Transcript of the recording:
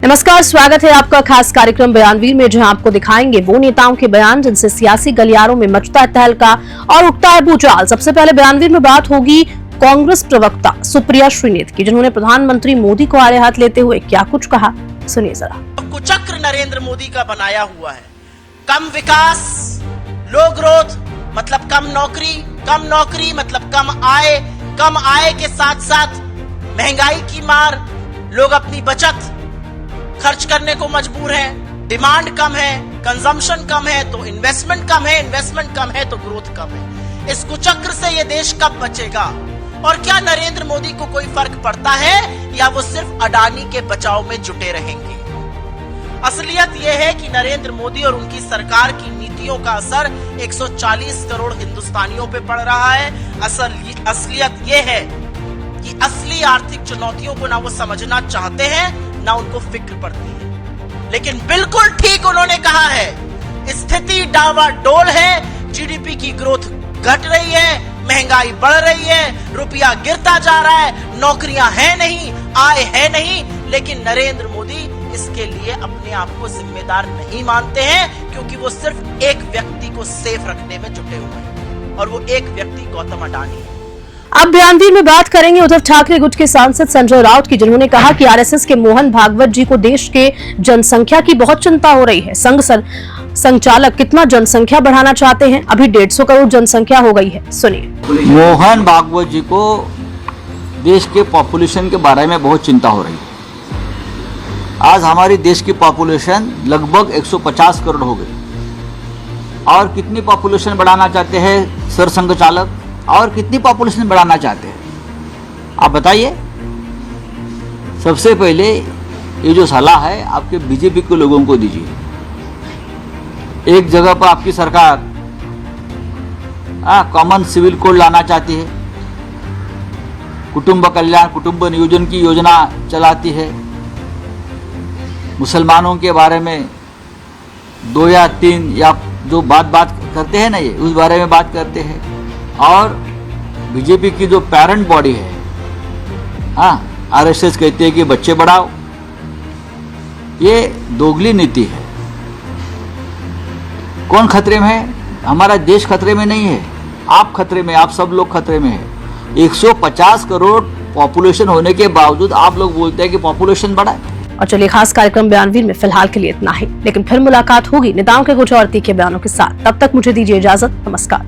नमस्कार, स्वागत है आपका खास कार्यक्रम बयानवीर में, जहां आपको दिखाएंगे वो नेताओं के बयान जिनसे सियासी गलियारों में मचता है तहलका और उठता है भूचाल। सबसे पहले बयानवीर में बात होगी कांग्रेस प्रवक्ता सुप्रिया श्रीनेत की, जिन्होंने प्रधानमंत्री मोदी को आड़े हाथ लेते हुए क्या कुछ कहा, सुनिए जरा। कुचक्र नरेंद्र मोदी का बनाया हुआ है। कम विकास, लो ग्रोथ मतलब कम नौकरी मतलब कम आय के साथ साथ महंगाई की मार, लोग अपनी बचत खर्च करने को मजबूर हैं, डिमांड कम है, कंजम्पशन कम है तो इन्वेस्टमेंट कम है, इन्वेस्टमेंट कम है तो ग्रोथ कम है। इस कुचक्र से ये देश कब बचेगा? और क्या नरेंद्र मोदी को कोई फर्क पड़ता है या वो सिर्फ अडानी के बचाव में जुटे रहेंगे? असलियत यह है कि नरेंद्र मोदी और उनकी सरकार की नीतियों का असर 140 करोड़ हिंदुस्तानियों पे पड़ रहा है। असलियत यह है कि असली आर्थिक चुनौतियों को ना वो समझना चाहते हैं ना उनको फिक्र पड़ती है। लेकिन बिल्कुल ठीक उन्होंने कहा है, स्थिति डावाडोल है, जीडीपी की ग्रोथ घट रही है, महंगाई बढ़ रही है, रुपया गिरता जा रहा है, नौकरियां हैं नहीं, आय है नहीं। लेकिन नरेंद्र मोदी इसके लिए अपने आप को जिम्मेदार नहीं मानते हैं, क्योंकि वो सिर्फ एक व्यक्ति को सेफ रखने में जुटे हुए हैं और वो एक व्यक्ति गौतम अडानी है। अब बयानवीर में बात करेंगे उद्धव ठाकरे गुट के सांसद संजय राउत की, जिन्होंने कहा कि आरएसएस के मोहन भागवत जी को देश के जनसंख्या की बहुत चिंता हो रही है। संघ संचालक कितना जनसंख्या बढ़ाना चाहते हैं? अभी 150 करोड़ जनसंख्या हो गई है, सुनिए। मोहन भागवत जी को देश के पॉपुलेशन के बारे में बहुत चिंता हो रही है। आज हमारी देश की पॉपुलेशन लगभग 150 करोड़ हो गई। और कितनी पॉपुलेशन बढ़ाना चाहते हैं सर संघ चालक, और कितनी पॉपुलेशन बढ़ाना चाहते हैं आप बताइए। सबसे पहले ये जो सलाह है आपके बीजेपी के लोगों को दीजिए। एक जगह पर आपकी सरकार कॉमन सिविल कोड लाना चाहती है, कुटुंब कल्याण कुटुंब नियोजन की योजना चलाती है, मुसलमानों के बारे में 2 या 3 या जो बात करते हैं ना, ये उस बारे में बात करते हैं। और बीजेपी की जो पेरेंट बॉडी है, आरएसएस कहते हैं कि बच्चे बढ़ाओ, ये दोगली नीति है। कौन खतरे में है? हमारा देश खतरे में नहीं है, आप खतरे में, आप सब लोग खतरे में है। 150 करोड़ पॉपुलेशन होने के बावजूद आप लोग बोलते हैं कि पॉपुलेशन बढ़ा है। और चलिए, खास कार्यक्रम बयानवीर में फिलहाल के लिए इतना ही, लेकिन फिर मुलाकात होगी नेताओं के कुछ और तीखे बयानों के साथ। तब तक मुझे दीजिए इजाजत, नमस्कार।